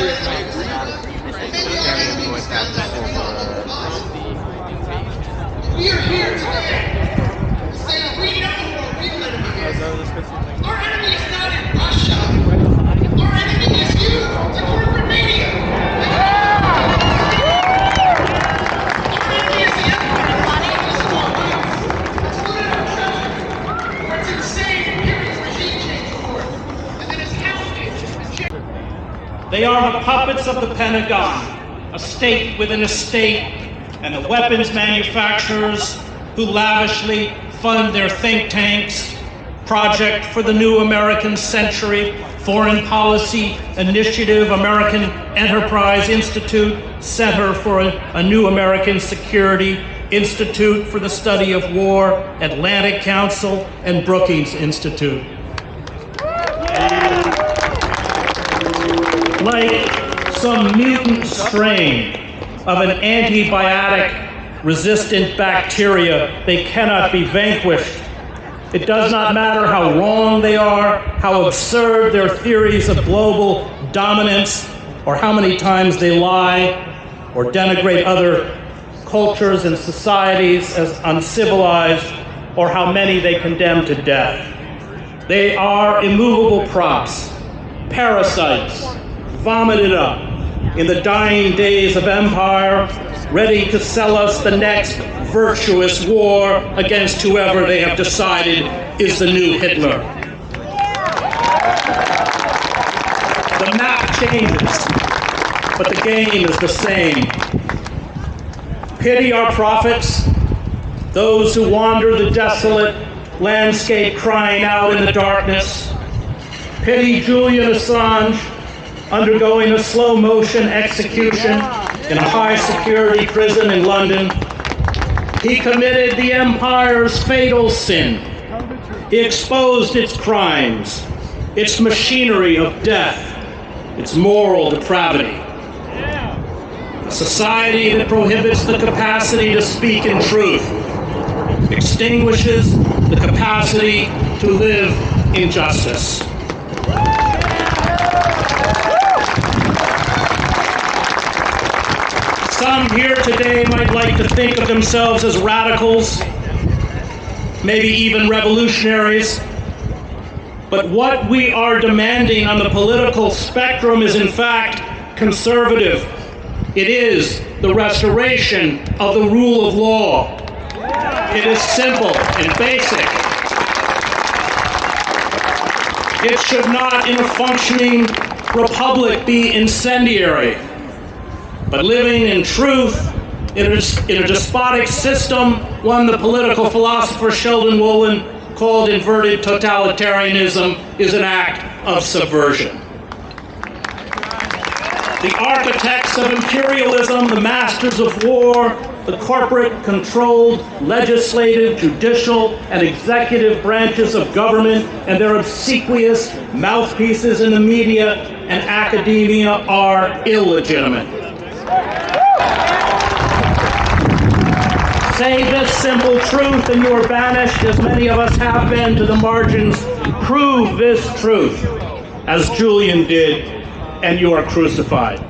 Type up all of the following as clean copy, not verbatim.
We are here today to say that we know what real enemy is. Our enemy is not in Russia. Our enemy is you, the corporate media. Our enemy is the empire that's small rights. It's looted our children. Or it's insane imperialist regime change forward. And then it's counted. They are the puppets of the Pentagon, a state within a state, and the weapons manufacturers who lavishly fund their think tanks, Project for the New American Century, Foreign Policy Initiative, American Enterprise Institute, Center for a New American Security, Institute for the Study of War, Atlantic Council, and Brookings Institute. Like some mutant strain of an antibiotic-resistant bacteria, they cannot be vanquished. It does not matter how wrong they are, how absurd their theories of global dominance, or how many times they lie or denigrate other cultures and societies as uncivilized, or how many they condemn to death. They are immovable props, parasites, vomited up in the dying days of empire, ready to sell us the next virtuous war against whoever they have decided is the new Hitler. The map changes, but the game is the same. Pity our prophets, those who wander the desolate landscape crying out in the darkness. Pity Julian Assange, undergoing a slow-motion execution in a high-security prison in London. He committed the empire's fatal sin. He exposed its crimes, its machinery of death, its moral depravity. A society that prohibits the capacity to speak in truth extinguishes the capacity to live in justice. Some here today might like to think of themselves as radicals, maybe even revolutionaries. But what we are demanding on the political spectrum is in fact conservative. It is the restoration of the rule of law. It is simple and basic. It should not, in a functioning republic, be incendiary. But living in truth, in a despotic system, one the political philosopher Sheldon Wolin called inverted totalitarianism, is an act of subversion. The architects of imperialism, the masters of war, the corporate-controlled legislative, judicial, and executive branches of government, and their obsequious mouthpieces in the media and academia are illegitimate. Say this simple truth and you are banished, as many of us have been, to the margins. Prove this truth, as Julian did, and you are crucified.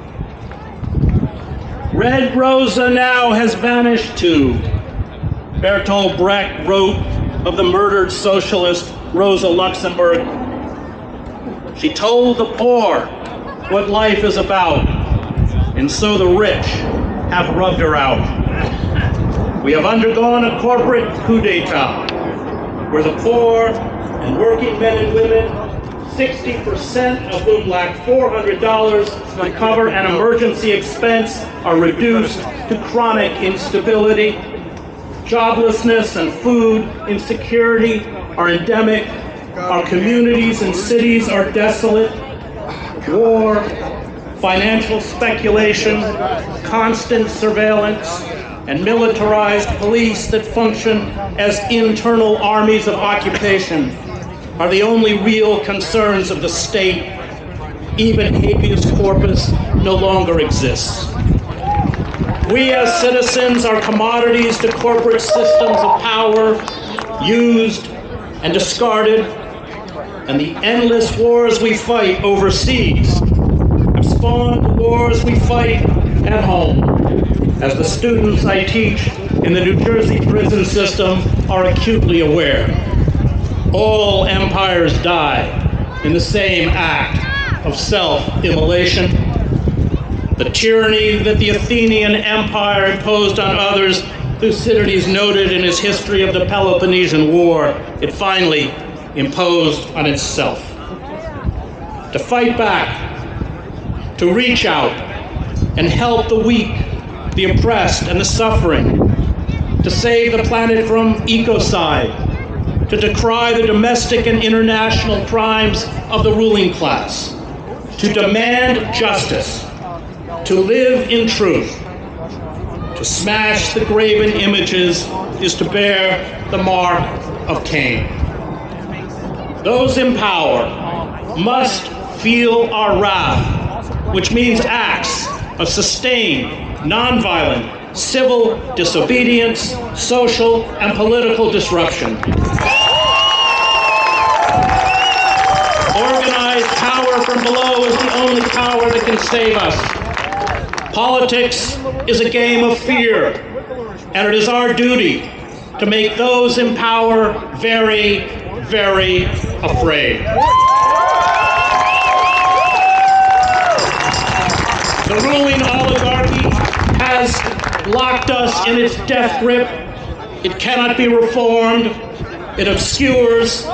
Red Rosa now has vanished too. Bertolt Brecht wrote of the murdered socialist Rosa Luxemburg. She told the poor what life is about, and so the rich have rubbed her out. We have undergone a corporate coup d'etat, where the poor and working men and women, 60% of whom lack $400 to cover an emergency expense, are reduced to chronic instability. Joblessness and food insecurity are endemic. Our communities and cities are desolate. War, financial speculation, constant surveillance, and militarized police that function as internal armies of occupation are the only real concerns of the state. Even habeas corpus no longer exists. We as citizens are commodities to corporate systems of power, used and discarded, and the endless wars we fight overseas have spawn the wars we fight at home. As the students I teach in the New Jersey prison system are acutely aware, all empires die in the same act of self-immolation. The tyranny that the Athenian Empire imposed on others, Thucydides noted in his history of the Peloponnesian War, it finally imposed on itself. To fight back, to reach out and help the weak, the oppressed, and the suffering, to save the planet from ecocide, to decry the domestic and international crimes of the ruling class, to demand justice, to live in truth, to smash the graven images is to bear the mark of Cain. Those in power must feel our wrath, which means acts of sustained, nonviolent, civil disobedience, social and political disruption. Organized power from below is the only power that can save us. Politics is a game of fear, and it is our duty to make those in power very, very afraid. The ruling oligarchy has locked us in its death grip. It cannot be reformed. It obscures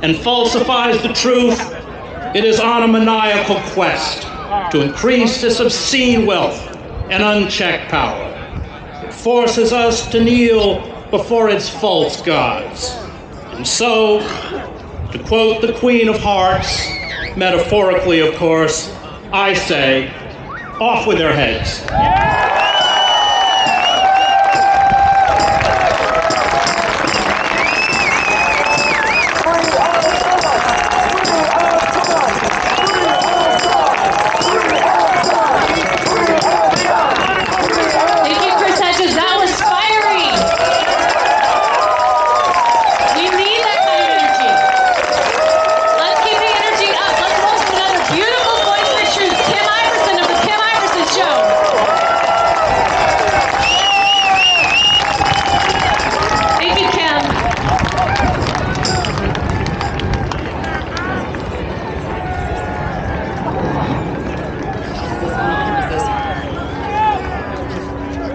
and falsifies the truth. It is on a maniacal quest to increase this obscene wealth and unchecked power. It forces us to kneel before its false gods. And so, to quote the Queen of Hearts, metaphorically of course, I say, off with their heads.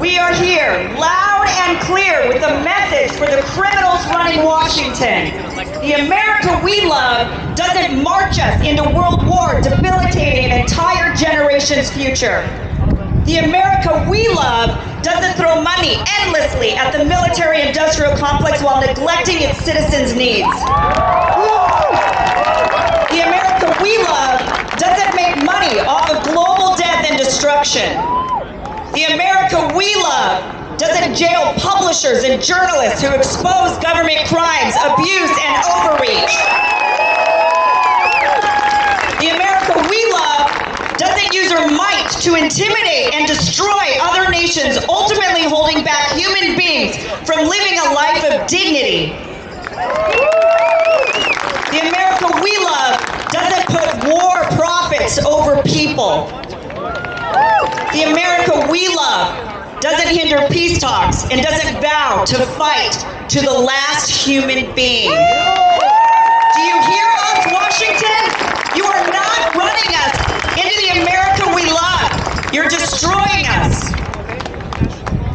We are here, loud and clear, with a message for the criminals running Washington. The America we love doesn't march us into world war, debilitating an entire generation's future. The America we love doesn't throw money endlessly at the military-industrial complex while neglecting its citizens' needs. The America we love doesn't make money off of global death and destruction. The America we love doesn't jail publishers and journalists who expose government crimes, abuse, and overreach. The America we love doesn't use her might to intimidate and destroy other nations, ultimately holding back human beings from living a life of dignity. The America we love doesn't put war profits over people. The America we love doesn't hinder peace talks and doesn't vow to fight to the last human being. Do you hear us, Washington? You are not running us into the America we love. You're destroying us.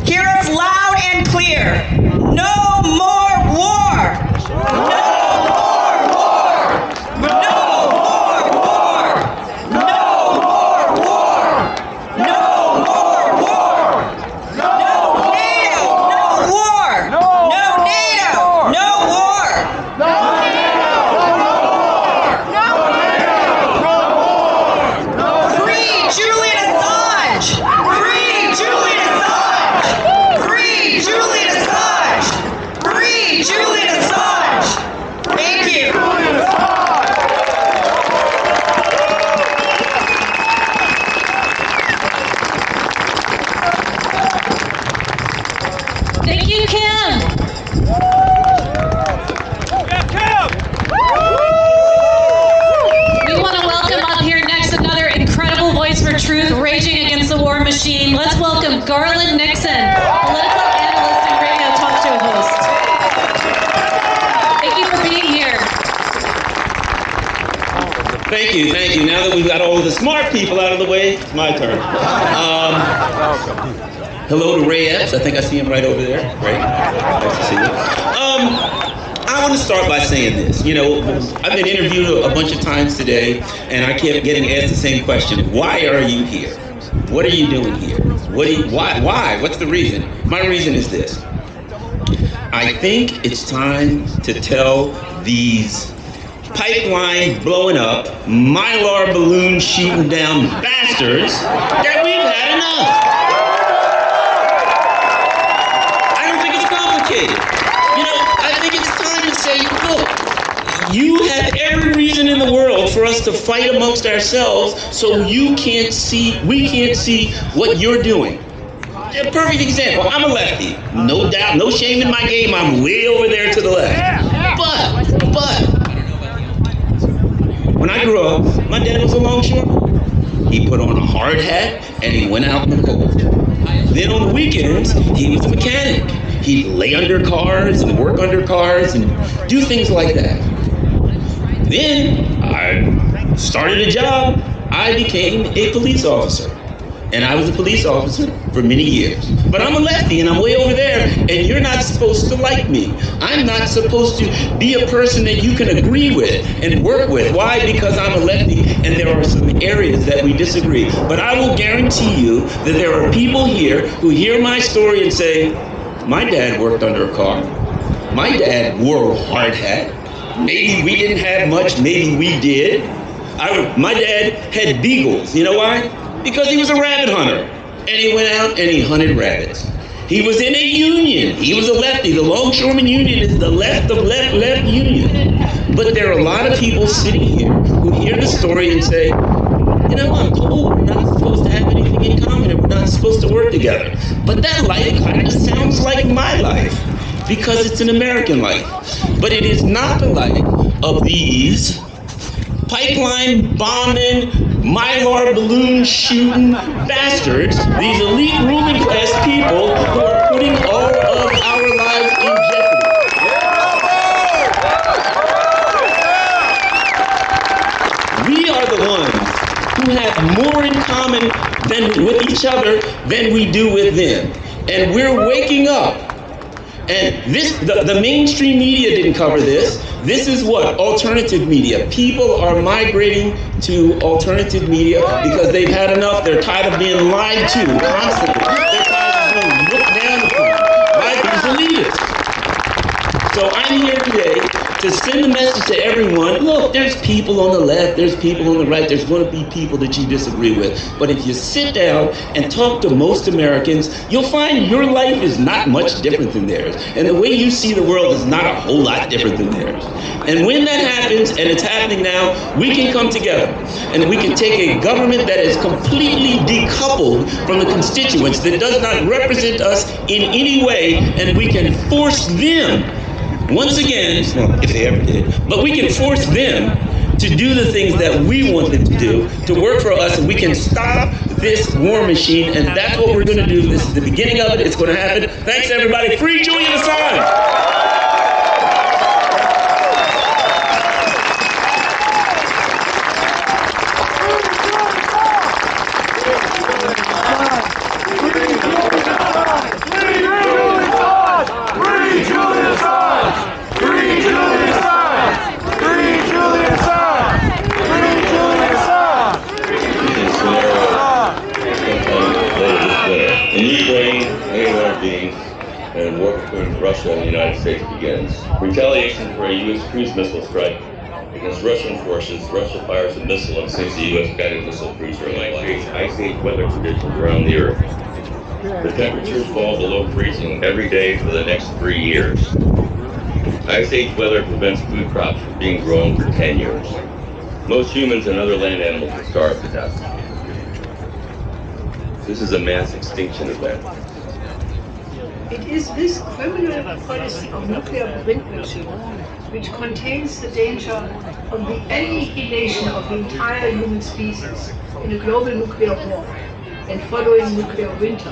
Hear us loud and clear. No more war. No more war. No more war. No more war. No more war. No NATO. No war. No NATO. No war. No NATO. No war. Free Julian Assange. Free machine. Let's welcome Garland Nixon, political analyst and radio talk show host. Thank you for being here. Thank you, thank you. Now that we've got all of the smart people out of the way, it's my turn. Hello to Ray Epps. I think I see him right over there. Ray, nice to see you. I want to start by saying this. You know, I've been interviewed a bunch of times today, and I kept getting asked the same question. Why are you here? What are you doing here? Why? What's the reason? My reason is this. I think it's time to tell these pipeline blowing up, mylar balloon shooting down bastards that we've had enough. I don't think it's complicated. You know, I think it's time to say, look, you have every reason in the world for us to fight amongst ourselves so we can't see what you're doing. A perfect example, I'm a lefty. No doubt, no shame in my game, I'm way over there to the left. But, when I grew up, my dad was a longshoreman. He put on a hard hat and he went out in the cold. Then on the weekends, he was a mechanic. He'd lay under cars and work under cars and do things like that. Then I started a job. I became a police officer. And I was a police officer for many years. But I'm a lefty and I'm way over there, and you're not supposed to like me. I'm not supposed to be a person that you can agree with and work with. Why? Because I'm a lefty and there are some areas that we disagree. But I will guarantee you that there are people here who hear my story and say, my dad worked under a car. My dad wore a hard hat. Maybe we didn't have much, maybe we did. My dad had beagles. You know why? Because he was a rabbit hunter, and he went out and he hunted rabbits. He was in a union. He was a lefty. The Longshoreman Union is the left of left union. But there are a lot of people sitting here who hear the story and say, you know, I'm told we're not supposed to have anything in common and we're not supposed to work together. But that life kind of sounds like my life because it's an American life. But it is not the life of these pipeline bombing, mylar balloon shooting bastards, these elite ruling class people who are putting all of our lives in jeopardy. We are the ones who have more in common with each other than we do with them. And we're waking up. And the mainstream media didn't cover this. This is what? Alternative media. People are migrating to alternative media because they've had enough. They're tired of being lied to constantly. They're tired of being looked down upon by these elitists. So I'm here today to send a message to everyone. Look, there's people on the left, there's people on the right, there's going to be people that you disagree with. But if you sit down and talk to most Americans, you'll find your life is not much different than theirs. And the way you see the world is not a whole lot different than theirs. And when that happens, and it's happening now, we can come together. And we can take a government that is completely decoupled from the constituents, that does not represent us in any way, and we can force them, once again, well, if they ever did, but we can force them to do the things that we want them to do, to work for us, and we can stop this war machine, and that's what we're going to do. This is the beginning of it. It's going to happen. Thanks, everybody. Free Julian Assange! In Ukraine, being and war between Russia and the United States begins. Retaliation for a U.S. cruise missile strike against Russian forces, Russia fires a missile and sinks a U.S. guided missile cruiser and creates ice age weather conditions around the Earth. The temperatures fall below freezing every day for the next 3 years. Ice age weather prevents food crops from being grown for 10 years. Most humans and other land animals will starve to death. This is a mass extinction event. It is this criminal policy of nuclear bankruptcy which contains the danger of the annihilation of the entire human species in a global nuclear war. and following nuclear winter,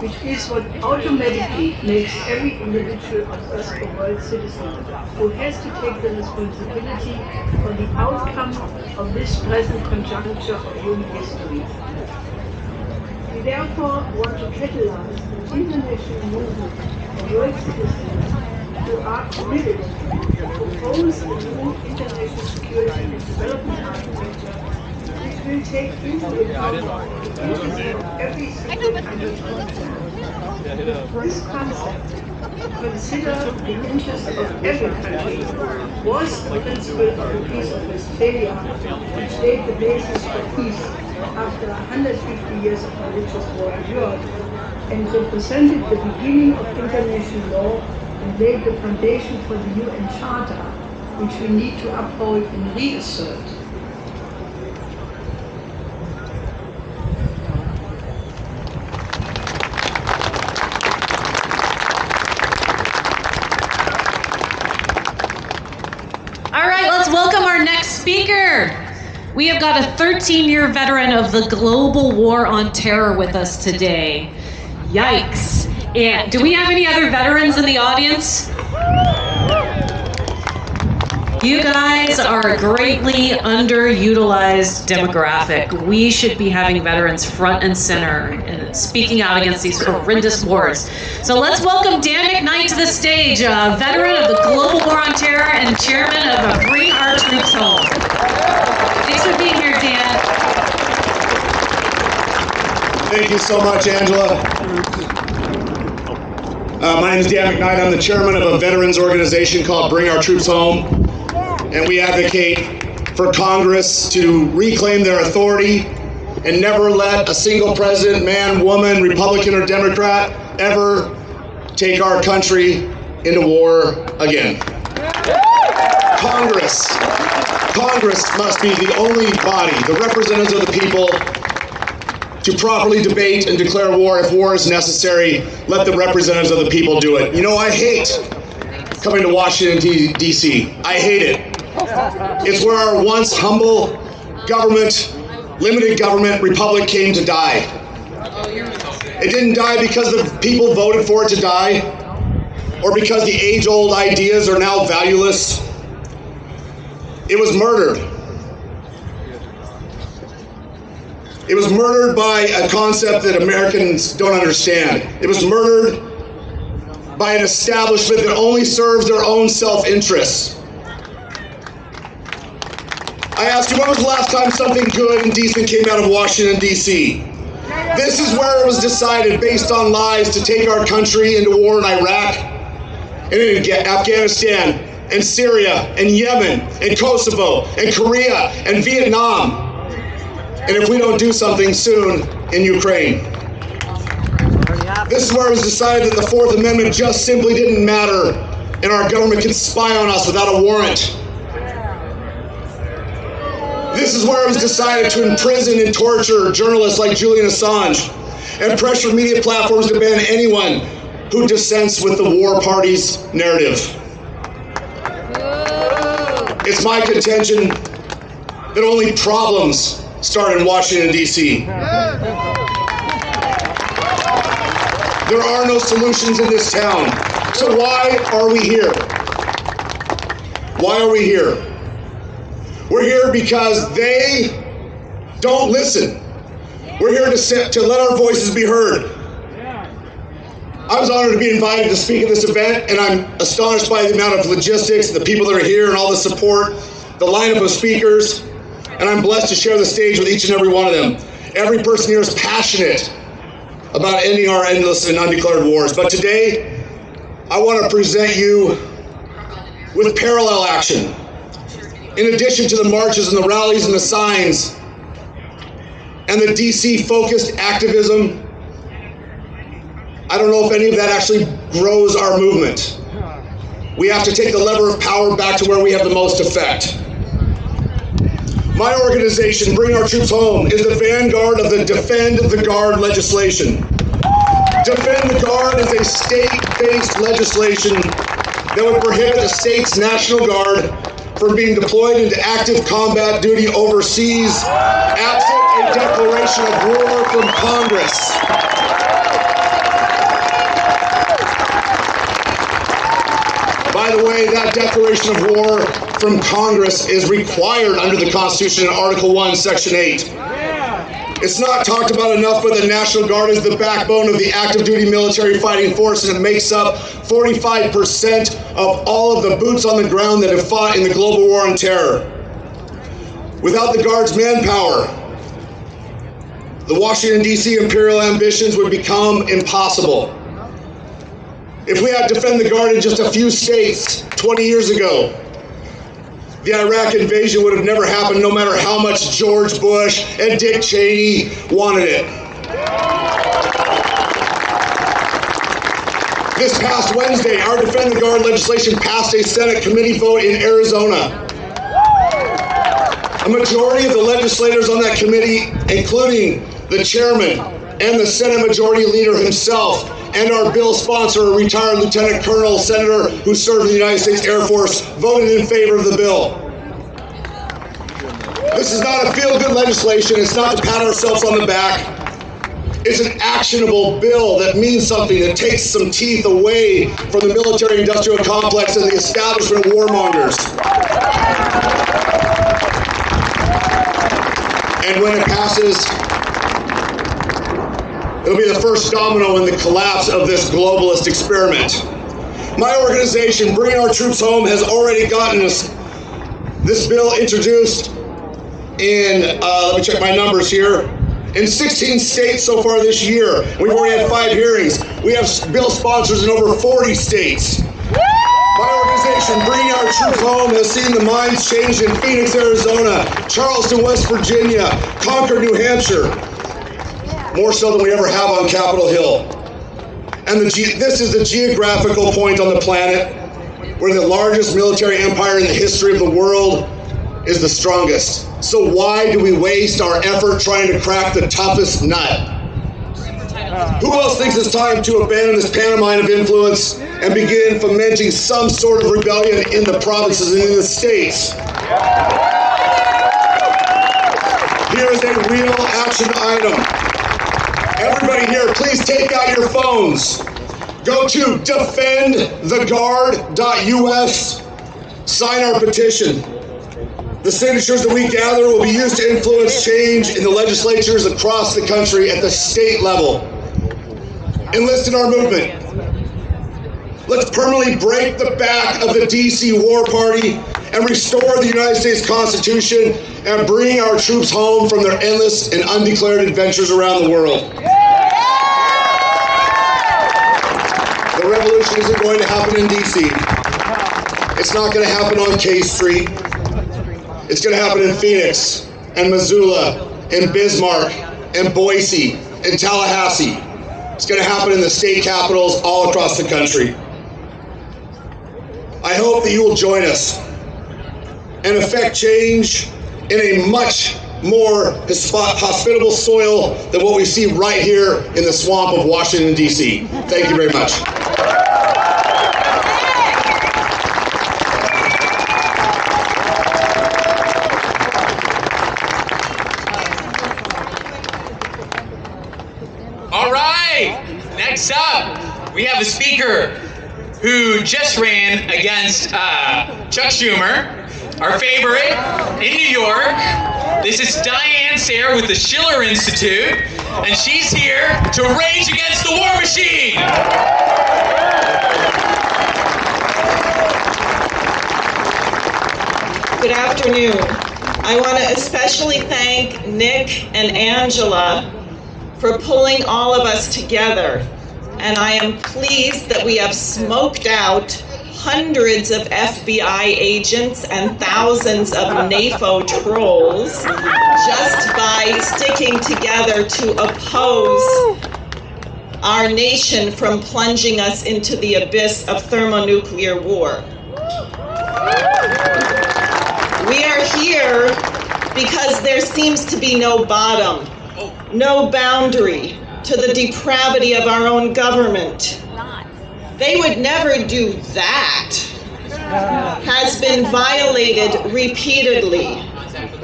which is what automatically makes every individual on Earth a world citizen who has to take the responsibility for the outcome of this present conjuncture of human history. We therefore want to catalyze an international movement of world citizens who are committed to propose a new international security and development architecture which will take into account the interests of every single country on the planet. This concept, to consider the interests of every country, was the principle of the Peace of Westphalia, which laid the basis for peace after 150 years of religious war in Europe, and represented the beginning of international law and laid the foundation for the UN Charter, which we need to uphold and reassert. All right, let's welcome our next speaker. We have got a 13-year veteran of the global war on terror with us today. Yikes. And do we have any other veterans in the audience? You guys are a greatly underutilized demographic. We should be having veterans front and center and speaking out against these horrendous wars. So let's welcome Dan McKnight to the stage, a veteran of the global war on terror and chairman of Bring Our Troops Home. Thanks for being here, Dan. Thank you so much, Angela. My name is Dan McKnight. I'm the chairman of a veterans organization called Bring Our Troops Home. And we advocate for Congress to reclaim their authority and never let a single president, man, woman, Republican, or Democrat ever take our country into war again. Congress must be the only body, the representatives of the people, to properly debate and declare war. If war is necessary, let the representatives of the people do it. You know, I hate coming to Washington, D.C. I hate it. It's where our once humble government, limited government republic came to die. It didn't die because the people voted for it to die, or because the age-old ideas are now valueless. It was murdered. It was murdered by a concept that Americans don't understand. It was murdered by an establishment that only serves their own self-interests. I ask you, when was the last time something good and decent came out of Washington, D.C.? This is where it was decided, based on lies, to take our country into war in Iraq, and in Afghanistan, and Syria, and Yemen, and Kosovo, and Korea, and Vietnam, and if we don't do something soon, in Ukraine. This is where it was decided that the Fourth Amendment just simply didn't matter, and our government can spy on us without a warrant. This is where it was decided to imprison and torture journalists like Julian Assange and pressure media platforms to ban anyone who dissents with the war party's narrative. It's my contention that only problems start in Washington, D.C. There are no solutions in this town. So why are we here? Why are we here? We're here because they don't listen. We're here to let our voices be heard. I was honored to be invited to speak at this event, and I'm astonished by the amount of logistics, the people that are here, and all the support, the lineup of speakers, and I'm blessed to share the stage with each and every one of them. Every person here is passionate about ending our endless and undeclared wars. But today, I want to present you with parallel action. In addition to the marches and the rallies and the signs and the DC-focused activism, I don't know if any of that actually grows our movement. We have to take the lever of power back to where we have the most effect. My organization, Bring Our Troops Home, is the vanguard of the Defend the Guard legislation. Defend the Guard is a state-based legislation that would prohibit a state's National Guard from being deployed into active combat duty overseas, absent a declaration of war from Congress. By the way, that declaration of war from Congress is required under the Constitution in Article 1, Section 8. It's not talked about enough, but the National Guard is the backbone of the active duty military fighting force, and it makes up 45% of all of the boots on the ground that have fought in the global war on terror. Without the Guard's manpower, the Washington, D.C. imperial ambitions would become impossible. If we had to defend the Guard in just a few states 20 years ago, the Iraq invasion would have never happened, no matter how much George Bush and Dick Cheney wanted it. This past Wednesday, our Defend the Guard legislation passed a Senate committee vote in Arizona. A majority of the legislators on that committee, including the chairman and the Senate Majority Leader himself, and our bill sponsor, a retired Lieutenant Colonel Senator who served in the United States Air Force, voted in favor of the bill. This is not a feel-good legislation. It's not to pat ourselves on the back. It's an actionable bill that means something, that takes some teeth away from the military-industrial complex and the establishment warmongers. And when it passes, it'll be the first domino in the collapse of this globalist experiment. My organization, Bring Our Troops Home, has already gotten this bill introduced in, let me check my numbers here, in 16 states so far this year. We've already had 5 hearings. We have bill sponsors in over 40 states. My organization, Bring Our Troops Home, has seen the minds changed in Phoenix, Arizona, Charleston, West Virginia, Concord, New Hampshire, more so than we ever have on Capitol Hill. And this is the geographical point on the planet where the largest military empire in the history of the world is the strongest. So why do we waste our effort trying to crack the toughest nut? Who else thinks it's time to abandon this pantomime of influence and begin fomenting some sort of rebellion in the provinces and in the states? Here is a real action item. Everybody here, please take out your phones. Go to defendtheguard.us, sign our petition. The signatures that we gather will be used to influence change in the legislatures across the country at the state level. Enlist in our movement. Let's permanently break the back of the DC war party and restore the United States Constitution and bring our troops home from their endless and undeclared adventures around the world. The revolution isn't going to happen in DC. It's not going to happen on K Street. It's going to happen in Phoenix, and Missoula, and Bismarck, and Boise, and Tallahassee. It's going to happen in the state capitals all across the country. I hope that you will join us and effect change in a much more hospitable soil than what we see right here in the swamp of Washington, D.C. Thank you very much. All right, next up, we have a speaker who just ran against Chuck Schumer, our favorite, in New York. This is Diane Sayre with the Schiller Institute, and she's here to rage against the war machine. Good afternoon. I want to especially thank Nick and Angela for pulling all of us together. And I am pleased that we have smoked out hundreds of FBI agents and thousands of NAFO trolls just by sticking together to oppose our nation from plunging us into the abyss of thermonuclear war. We are here because there seems to be no bottom, no boundary to the depravity of our own government. They would never do that. Has been violated repeatedly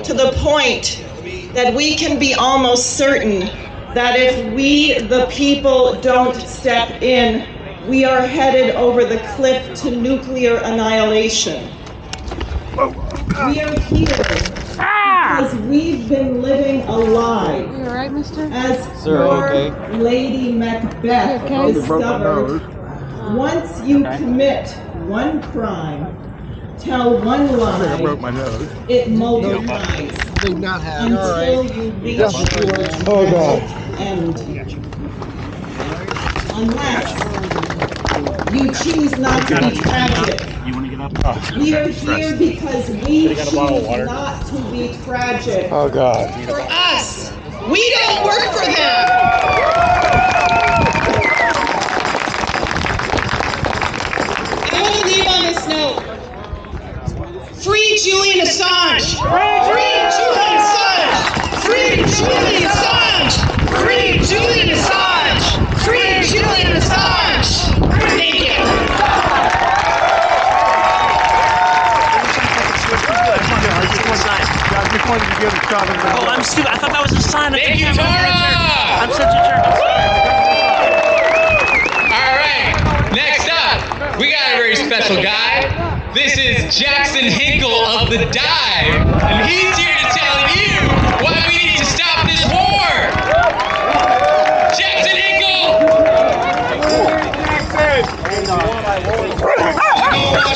to the point that we can be almost certain that if we, the people, don't step in, we are headed over the cliff to nuclear annihilation. We are here because we've been living a lie. You all right, mister? As Sir, poor okay? Lady Macbeth discovered, once you commit one crime, tell one lie, it multiplies until you reach your end. Unless you choose not to be tragic. We are here because we choose not to be tragic. Oh, God. For us, we don't work for them. I want to leave on this note. Free Julian Assange! Free Julian Assange! Free Julian Assange! Free Julian Assange! Free Julian Assange! Thank you. Oh, I'm stupid. I thought that was a sign. Thank you, Tara! I'm such a jerk. I'm sorry. All right, next up, we got a very special guy. This is Jackson Hinkle of The Dive, and he's here to tell you why we need to stop this war. Jackson Hinkle!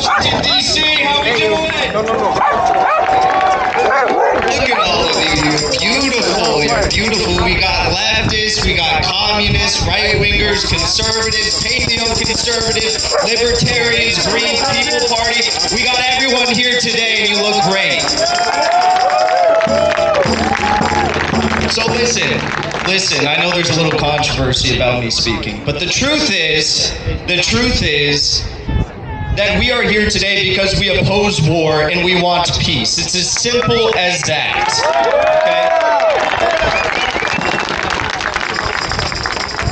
Washington, D.C., how we doing? Look at all of you. You're beautiful. You're beautiful. We got leftists, we got communists, right-wingers, conservatives, paleo-conservatives, libertarians, Green People Party. We got everyone here today, and you look great. So listen, I know there's a little controversy about me speaking, but the truth is that we are here today because we oppose war and we want peace. It's as simple as that. Okay?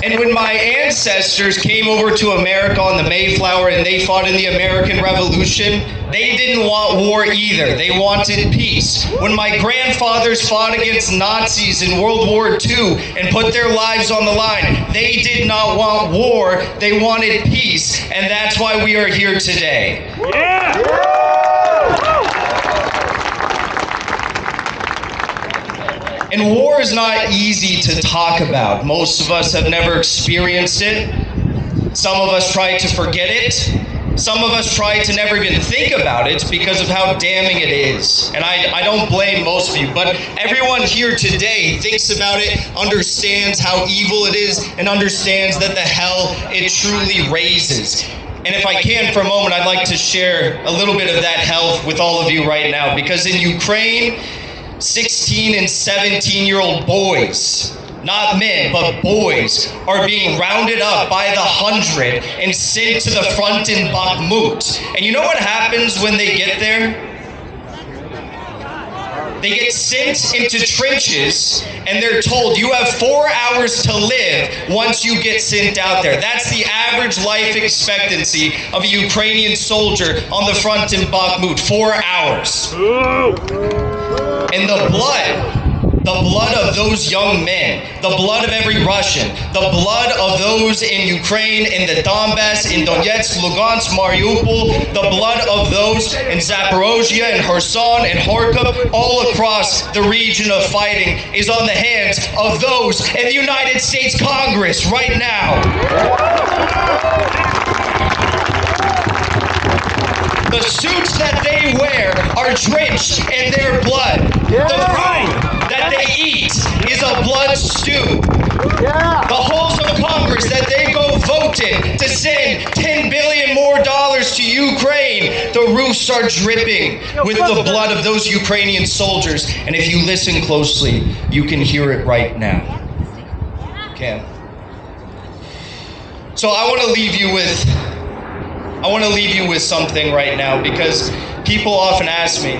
And when my ancestors came over to America on the Mayflower and they fought in the American Revolution, they didn't want war either. They wanted peace. When my grandfathers fought against Nazis in World War II and put their lives on the line, they did not want war. They wanted peace. And that's why we are here today. And war is not easy to talk about. Most of us have never experienced it. Some of us try to forget it. Some of us try to never even think about it because of how damning it is. And I don't blame most of you, but everyone here today thinks about it, understands how evil it is, and understands that the hell it truly raises. And if I can for a moment, I'd like to share a little bit of that hell with all of you right now, because in Ukraine, 16 and 17-year-old boys, not men, but boys, are being rounded up by the 100 and sent to the front in Bakhmut. And you know what happens when they get there? They get sent into trenches and they're told, you have 4 hours to live once you get sent out there. That's the average life expectancy of a Ukrainian soldier on the front in Bakhmut, 4 hours. And the blood of those young men, the blood of every Russian, the blood of those in Ukraine, in the Donbass, in Donetsk, Lugansk, Mariupol, the blood of those in Zaporozhye and Kherson and Kharkov, all across the region of fighting is on the hands of those in the United States Congress right now. The suits that they wear are drenched in their blood. The food that they eat is a blood stew. The halls of Congress that they go vote in to send $10 billion more to Ukraine, the roofs are dripping with the blood of those Ukrainian soldiers. And if you listen closely, you can hear it right now. Okay. So I want to leave you with something right now, because people often ask me,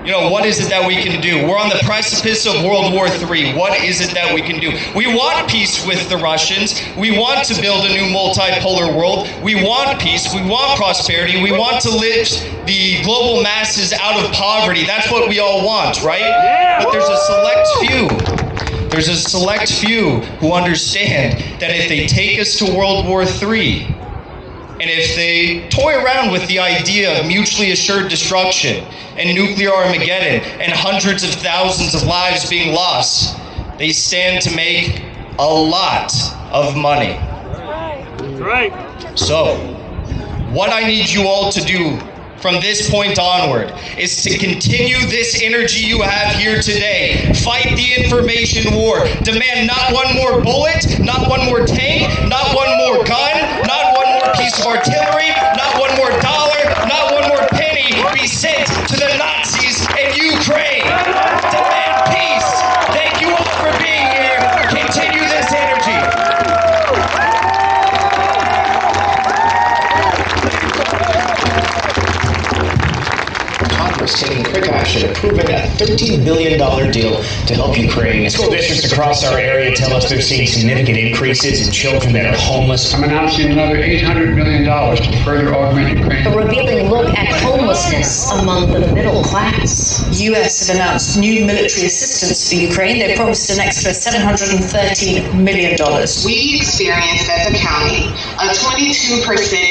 what is it that we can do? We're on the precipice of World War III. What is it that we can do? We want peace with the Russians. We want to build a new multipolar world. We want peace. We want prosperity. We want to lift the global masses out of poverty. That's what we all want, right? But there's a select few. There's a select few who understand that if they take us to World War III, and if they toy around with the idea of mutually assured destruction and nuclear Armageddon and hundreds of thousands of lives being lost, they stand to make a lot of money. That's right. So, what I need you all to do from this point onward is to continue this energy you have here today. Fight the information war. Demand not one more bullet, not one more tank, not one more gun, not one more piece of artillery, not one more dollar, not one more penny be sent to the Nazis in Ukraine. Demand peace. Thank you all for being here. Continue this energy. Congress taking quick action, approving a $13 billion deal to help Ukraine. School districts across our area tell us they're seeing significant increases in children that are homeless. I'm announcing another $800 million to further augment Ukraine. A revealing look at homelessness among the middle class. The U.S. have announced new military assistance for Ukraine. They promised an extra $713 million. We experienced as a county a 22%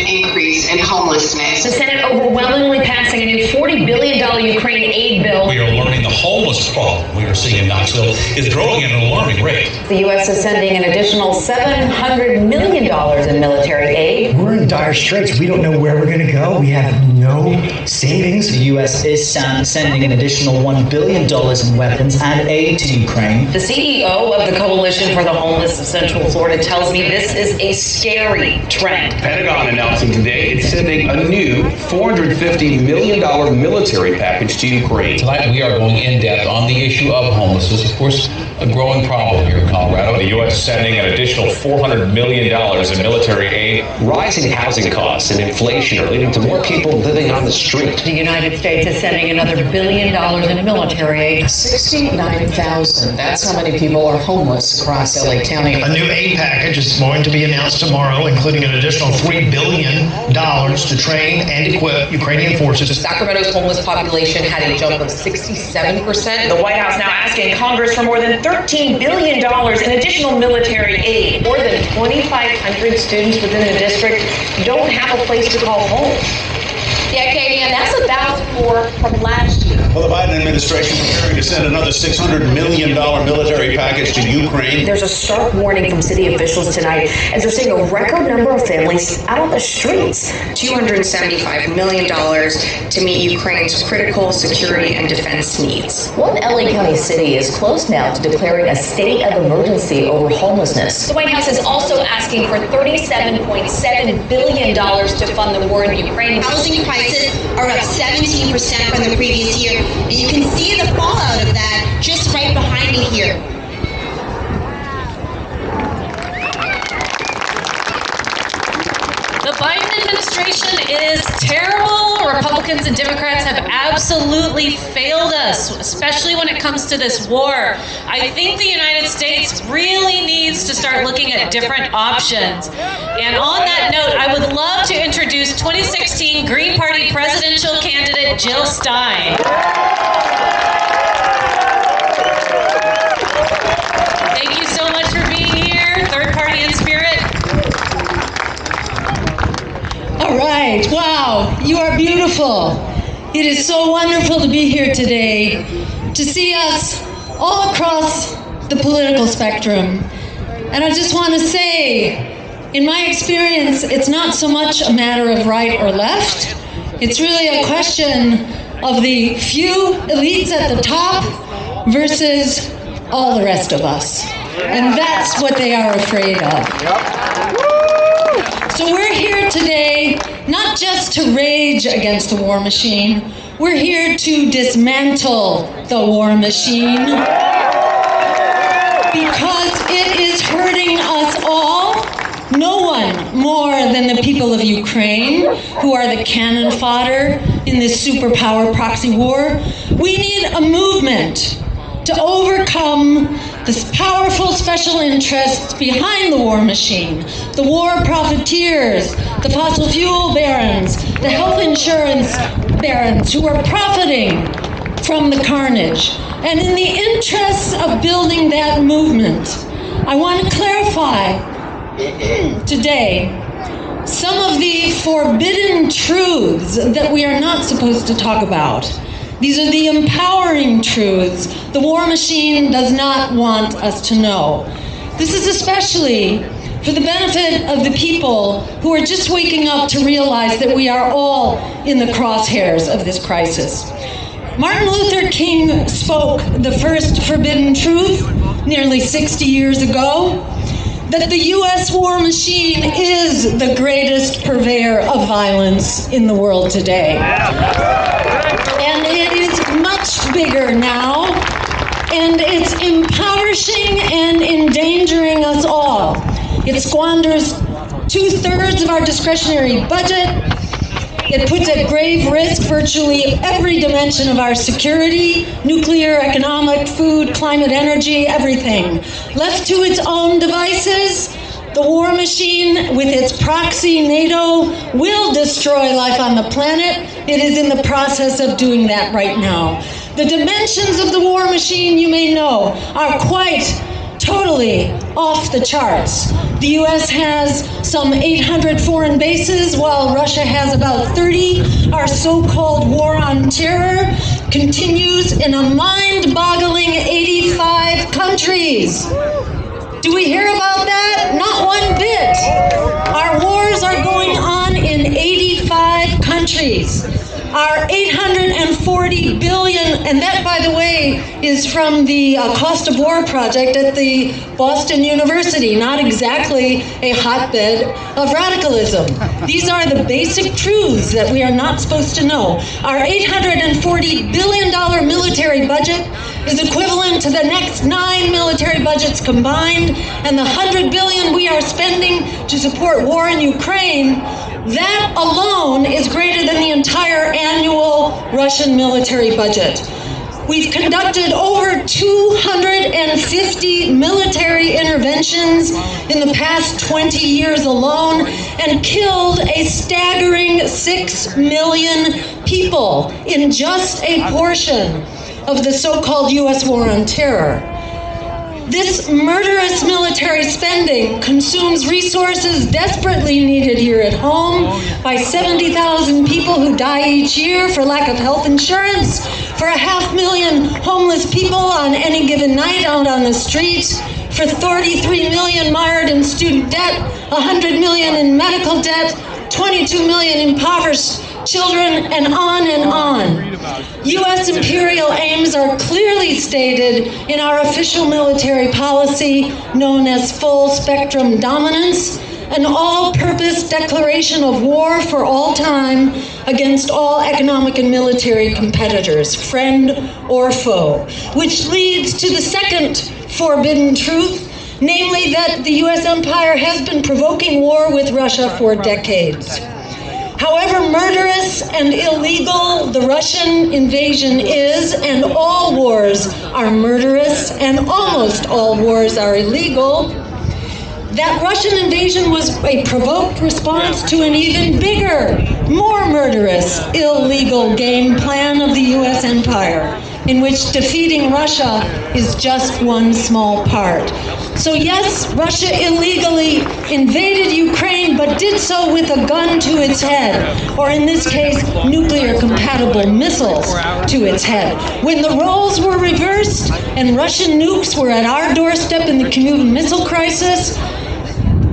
increase in homelessness. The Senate overwhelmingly passing a new $40 billion Ukraine aid bill. We are learning the homeless problem we are seeing in Knoxville is growing at an alarming rate. The U.S. is sending an additional $700 million in military aid. We're in dire straits. We don't know where we're going to go. We have no savings. The U.S. is sending an additional $1 billion in weapons and aid to Ukraine. The CEO of the Coalition for the Homeless of Central Florida tells me this is a scary trend. Pentagon announcing today it's sending a new $450 million military package to Ukraine. Tonight we are going in depth on the issue of homelessness, of course, a growing problem here in Colorado. The U.S. is sending an additional $400 million in military aid. Rising housing costs and inflation are leading to more people living on the street. The United States is sending another $1 billion in military aid. 69,000. That's how many people are homeless across LA County. A new aid package is going to be announced tomorrow, including an additional $3 billion to train and equip Ukrainian forces. Sacramento's homeless population had a jump of 67%. The White House now asking Congress for more than $13 billion in additional military aid. More than 2,500 students within the district don't have a place to call home. Yeah, Katie, and that's about more from last year. Well, the Biden administration preparing to send another $600 million military package to Ukraine. There's a stark warning from city officials tonight as they're seeing a record number of families out on the streets. $275 million to meet Ukraine's critical security and defense needs. One LA County city is close now to declaring a state of emergency over homelessness. The White House is also asking for $37.7 billion to fund the war in Ukraine. Housing prices are up 17% from the previous year, and you can see the fallout of that just right behind me here. The Biden administration is terrible. Republicans and Democrats have absolutely failed us, especially when it comes to this war. I think the United States really needs to start looking at different options. And on that note, I would love to introduce 2016 Green Party presidential candidate Jill Stein. Thank you so much for being here. Third party in spirit. All right, wow, you are beautiful. It is so wonderful to be here today, to see us all across the political spectrum. And I just want to say, in my experience, it's not so much a matter of right or left. It's really a question of the few elites at the top versus all the rest of us. And that's what they are afraid of. So we're here today not just to rage against the war machine, we're here to dismantle the war machine because it is hurting us all No one more than the people of Ukraine, who are the cannon fodder in this superpower proxy war. We need a movement to overcome the powerful special interests behind the war machine, the war profiteers, the fossil fuel barons, the health insurance barons who are profiting from the carnage. And in the interests of building that movement, I want to clarify today some of the forbidden truths that we are not supposed to talk about. These are the empowering truths the war machine does not want us to know. This is especially for the benefit of the people who are just waking up to realize that we are all in the crosshairs of this crisis. Martin Luther King spoke the first forbidden truth nearly 60 years ago, that the U.S. war machine is the greatest purveyor of violence in the world today. And it is much bigger now, and it's impoverishing and endangering us all. It squanders 2/3 of our discretionary budget. It puts at grave risk virtually every dimension of our security: nuclear, economic, food, climate, energy, everything. Left to its own devices, the war machine, with its proxy NATO, will destroy life on the planet. It is in the process of doing that right now. The dimensions of the war machine, you may know, are quite totally off the charts. The U.S. has some 800 foreign bases, while Russia has about 30. Our so-called war on terror continues in a mind-boggling 85 countries. Do we hear about that? Not one bit. Our wars are going on in 85 countries. Our $840 billion, and that, by the way, is from the Cost of War project at the Boston University, not exactly a hotbed of radicalism. These are the basic truths that we are not supposed to know. Our $840 billion military budget is equivalent to the next 9 military budgets combined, and the $100 billion we are spending to support war in Ukraine, that alone is greater than the entire annual Russian military budget. We've conducted over 250 military interventions in the past 20 years alone and killed a staggering 6 million people in just a portion of the so-called U.S. war on terror. This murderous military spending consumes resources desperately needed here at home by 70,000 people who die each year for lack of health insurance, for 500,000 homeless people on any given night out on the streets, for 33 million mired in student debt, 100 million in medical debt, 22 million impoverished children, and on and on. U.S. imperial aims are clearly stated in our official military policy known as full spectrum dominance, an all-purpose declaration of war for all time against all economic and military competitors, friend or foe, which leads to the second forbidden truth, namely that the U.S. empire has been provoking war with Russia for decades. However murderous and illegal the Russian invasion is, and all wars are murderous and almost all wars are illegal, that Russian invasion was a provoked response to an even bigger, more murderous, illegal game plan of the U.S. empire, in which defeating Russia is just one small part. So yes, Russia illegally invaded Ukraine, but did so with a gun to its head, or in this case, nuclear-compatible missiles to its head. When the roles were reversed and Russian nukes were at our doorstep in the Cuban Missile Crisis,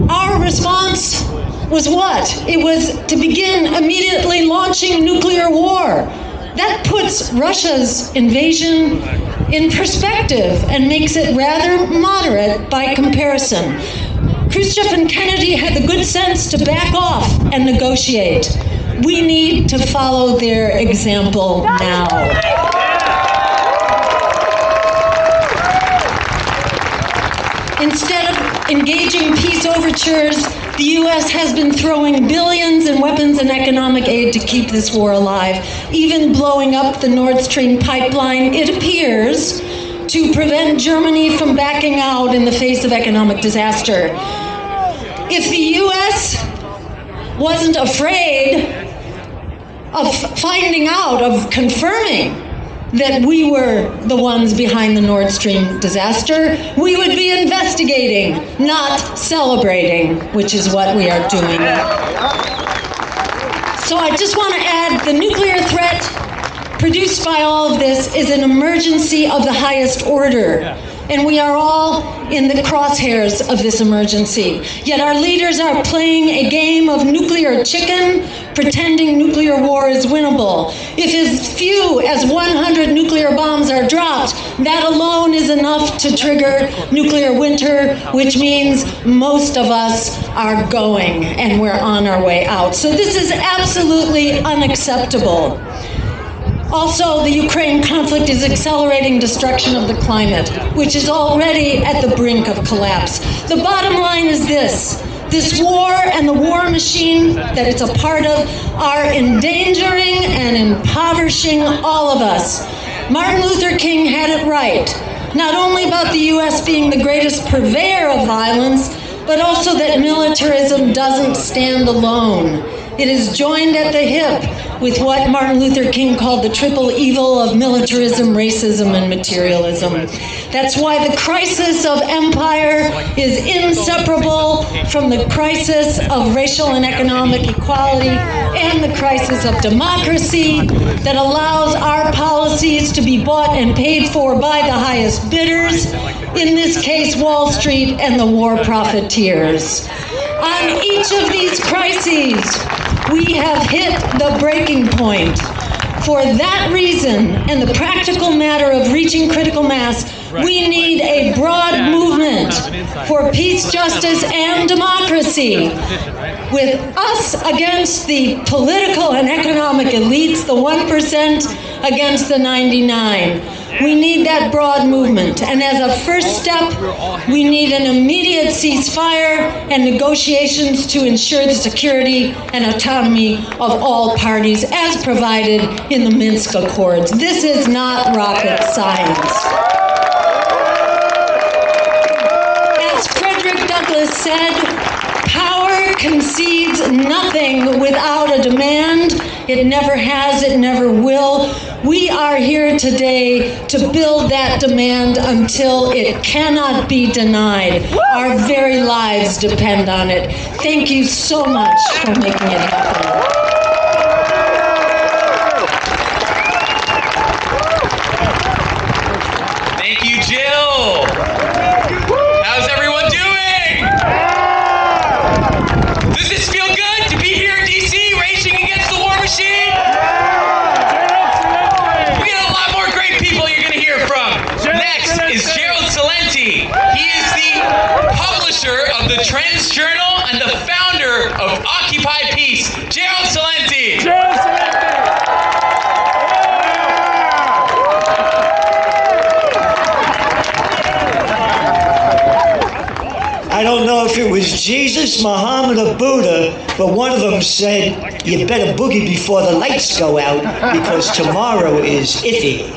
our response was what? It was to begin immediately launching nuclear war. That puts Russia's invasion in perspective and makes it rather moderate by comparison. Khrushchev and Kennedy had the good sense to back off and negotiate. We need to follow their example now. Instead of engaging peace overtures, the U.S. has been throwing billions in weapons and economic aid to keep this war alive, even blowing up the Nord Stream pipeline, it appears, to prevent Germany from backing out in the face of economic disaster. If the U.S. wasn't afraid of finding out, of confirming that we were the ones behind the Nord Stream disaster, we would be investigating, not celebrating, which is what we are doing. So I just want to add, the nuclear threat produced by all of this is an emergency of the highest order. And we are all in the crosshairs of this emergency. Yet our leaders are playing a game of nuclear chicken, pretending nuclear war is winnable. If as few as 100 nuclear bombs are dropped, that alone is enough to trigger nuclear winter, which means most of us are going and we're on our way out. So this is absolutely unacceptable. Also, the Ukraine conflict is accelerating destruction of the climate, which is already at the brink of collapse. The bottom line is this war and the war machine that it's a part of are endangering and impoverishing all of us. Martin Luther King had it right, not only about the U.S. being the greatest purveyor of violence, but also that militarism doesn't stand alone. It is joined at the hip with what Martin Luther King called the triple evil of militarism, racism, and materialism. That's why the crisis of empire is inseparable from the crisis of racial and economic equality and the crisis of democracy that allows our policies to be bought and paid for by the highest bidders, in this case Wall Street and the war profiteers. On each of these crises, we have hit the breaking point. For that reason, and the practical matter of reaching critical mass, we need a broad movement for peace, justice, and democracy. With us against the political and economic elites, the 1% against the 99. We need that broad movement. And as a first step, we need an immediate ceasefire and negotiations to ensure the security and autonomy of all parties as provided in the Minsk Accords. This is not rocket science. As Frederick Douglass said, power concedes nothing without a demand. It never has, it never will. We are here today to build that demand until it cannot be denied. Our very lives depend on it. Thank you so much for making it happen. Thank you, Jill. How's everyone doing? Does this feel good to be here in D.C. raging against the war machine? We got a lot more great people you're going to hear from. Next is Gerald Celente. He is the publisher of the Trends Journal and the founder of Occupy Peace. Gerald Celente. I don't know if it was Jesus, Muhammad, or Buddha, but one of them said, you better boogie before the lights go out because tomorrow is iffy.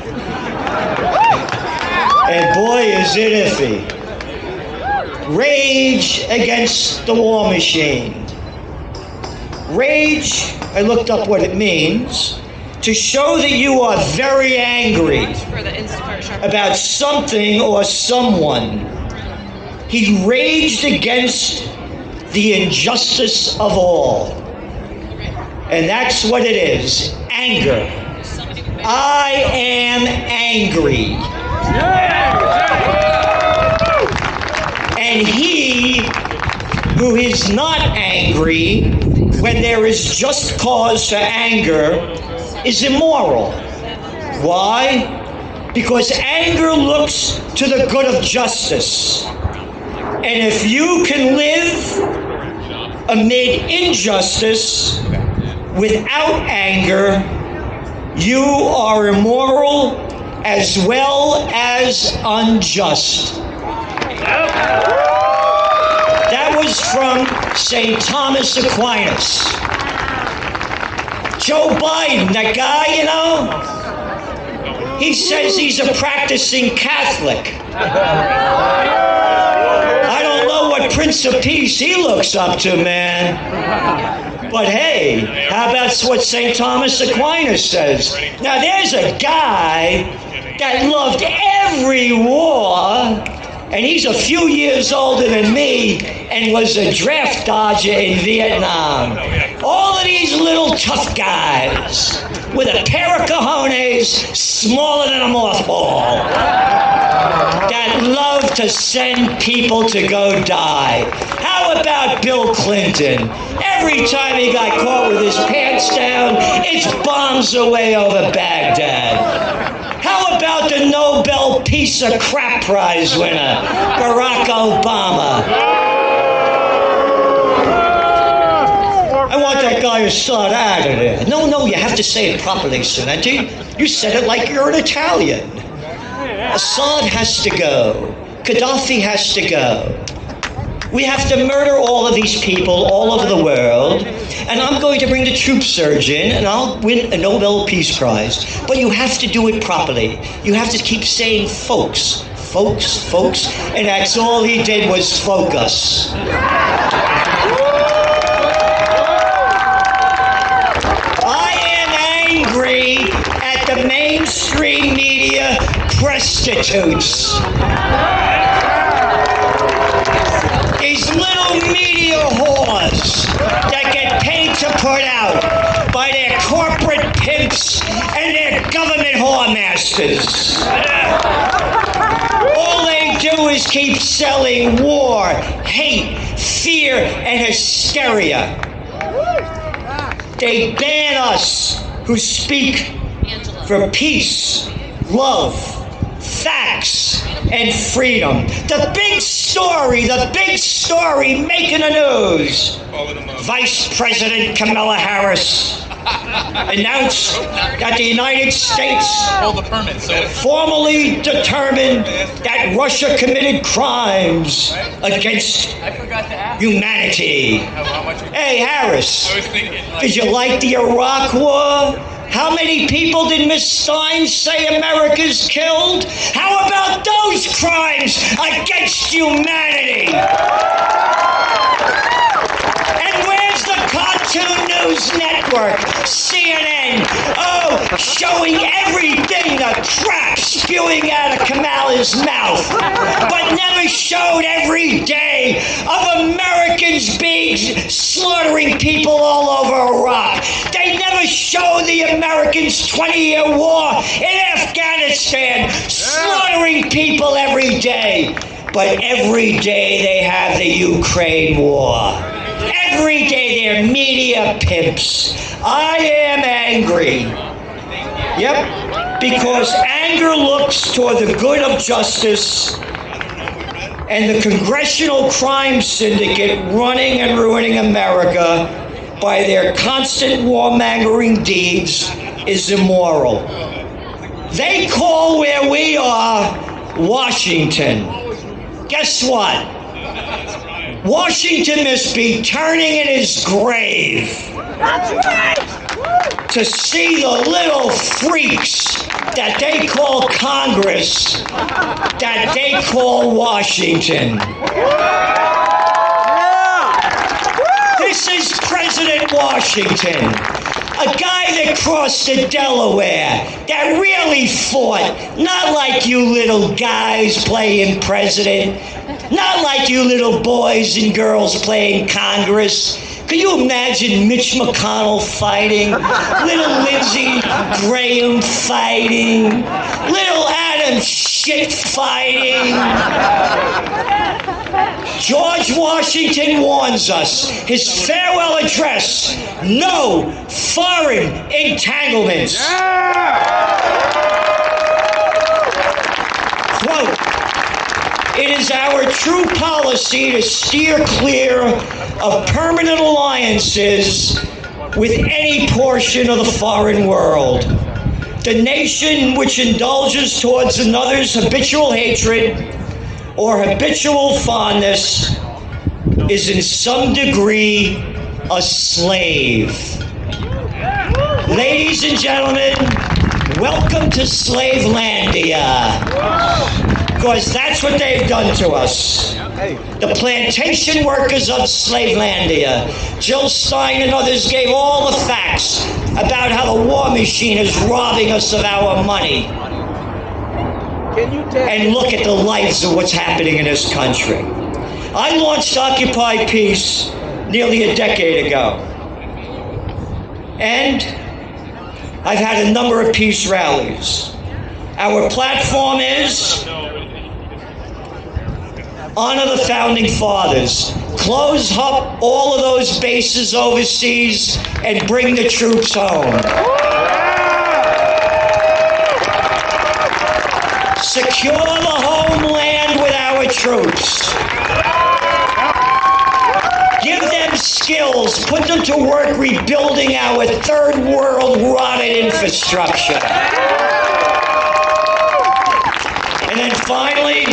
And boy, is it iffy. Rage against the war machine. Rage, I looked up what it means, to show that you are very angry about something or someone. He raged against the injustice of all. And that's what it is, anger. I am angry. And he who is not angry when there is just cause for anger is immoral. Why? Because anger looks to the good of justice. And if you can live amid injustice without anger, you are immoral as well as unjust. St. Thomas Aquinas. Joe Biden, that guy, you know, he says he's a practicing Catholic. I don't know what Prince of Peace he looks up to, man. But hey, how about what St. Thomas Aquinas says? Now there's a guy that loved every war, and he's a few years older than me and was a draft dodger in Vietnam. All of these little tough guys with a pair of cojones smaller than a mothball that love to send people to go die. How about Bill Clinton? Every time he got caught with his pants down, it's bombs away over Baghdad. How about the Nobel Peace of Crap Prize winner, Barack Obama? I want that guy Assad out of there. No, you have to say it properly, Sonenti. You said it like you're an Italian. Assad has to go. Gaddafi has to go. We have to murder all of these people all over the world, and I'm going to bring the troop surge in, and I'll win a Nobel Peace Prize. But you have to do it properly. You have to keep saying folks, folks, folks, and that's all he did was focus. I am angry at the mainstream media prostitutes. These little media whores that get paid to put out by their corporate pimps and their government whoremasters. All they do is keep selling war, hate, fear, and hysteria. They ban us who speak for peace, love, facts, and freedom. The big story making the news. Vice President Kamala Harris announced that the United States formally determined that Russia committed crimes against humanity. Hey, Harris, did you like the Iraq War? How many people did Miss Stein say America's killed? How about those crimes against humanity? And where's the Cartoon News Network, CNN? Oh, showing everything the crap spewing out of Kamala's mouth, but never showed every day of Americans being slaughtering people all over Iraq. They never show the Americans' 20-year war in Afghanistan, slaughtering people every day. But every day they have the Ukraine war. Every day they're media pimps. I am angry. Yep, because anger looks toward the good of justice, and the Congressional Crime Syndicate running and ruining America by their constant warmongering deeds is immoral. They call where we are Washington. Guess what? Washington must be turning in his grave. That's right! To see the little freaks that they call Congress, that they call Washington. This is President Washington, a guy that crossed the Delaware, that really fought, not like you little guys playing president, not like you little boys and girls playing Congress. Can you imagine Mitch McConnell fighting, little Lindsey Graham fighting, little Adam Schiff fighting? George Washington warns us, his farewell address, no foreign entanglements. Quote, it is our true policy to steer clear of permanent alliances with any portion of the foreign world. The nation which indulges towards another's habitual hatred or habitual fondness is in some degree a slave. Ladies and gentlemen, welcome to Slavelandia. Because that's what they've done to us. The plantation workers of Slavelandia. Jill Stein and others gave all the facts about how the war machine is robbing us of our money. And look at the lives of what's happening in this country. I launched Occupy Peace nearly a decade ago. And I've had a number of peace rallies. Our platform is honor the founding fathers, close up all of those bases overseas, and bring the troops home. Secure the homeland with our troops. Give them skills, put them to work rebuilding our third world rotted infrastructure. And then finally,